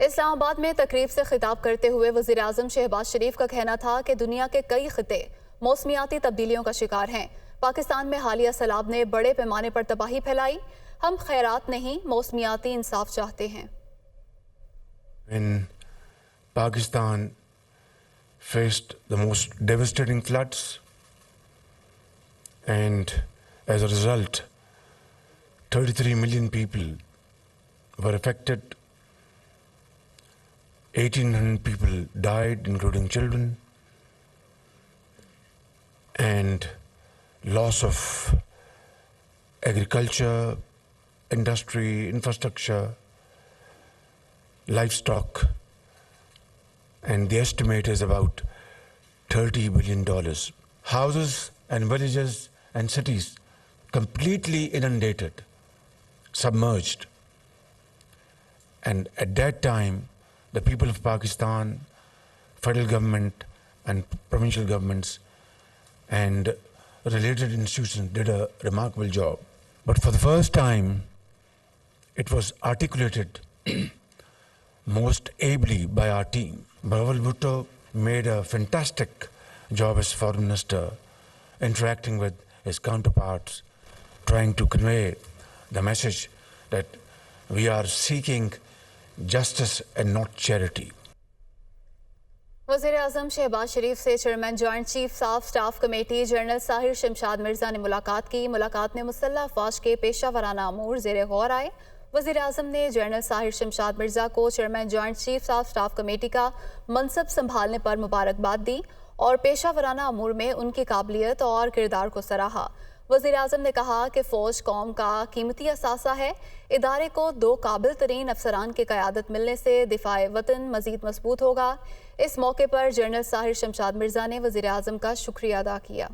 इस्लामाबाद में तकरीब से खिताब करते हुए वज़ीर आज़म शहबाज शरीफ का कहना था कि दुनिया के कई खिते मौसमियाती तब्दीलियों का शिकार हैं। पाकिस्तान में हालिया सैलाब ने बड़े पैमाने पर तबाही फैलाई। हम खैरात नहीं, मौसमियाती इंसाफ चाहते हैं। When Pakistan faced the most devastating floods, and as a result 33 million people were affected, 1,800 people died, including children, and loss of agriculture, industry, infrastructure, livestock, and the estimate is about $30 billion. Houses and villages and cities completely inundated, submerged. And at that time, the people of Pakistan, federal government and provincial governments and related institutions did a remarkable job. But for the first time, it was articulated most ably by our team. Bahawal Bhutto made a fantastic job as foreign minister, interacting with his counterparts, trying to convey the message that we are seeking justice and not charity. वज़ीर आज़म शहबाज शरीफ से chairman joint chief of staff committee general Sahir Shamshad Mirza ने मुलाकात की। मुलाकात में मुसल्लह अफवाज के पेशा वराना अमूर ज़ेरे गौर आए। वज़ीर आज़म ने जनरल साहिर शमशाद मिर्जा को chairman joint chief of staff committee का मनसब संभालने पर मुबारकबाद दी और पेशा वराना अमूर में उनकी काबिलियत और किरदार को सराहा। वज़ीर आज़म ने कहा कि फ़ौज कौम का कीमती असासा है। इदारे को 2 काबिल तरीन अफसरान की क़यादत मिलने से दिफ़ाए वतन मज़ीद मजबूत होगा। इस मौके पर जनरल साहिर शमशाद मिर्जा ने वज़ीर आज़म का शुक्रिया अदा किया।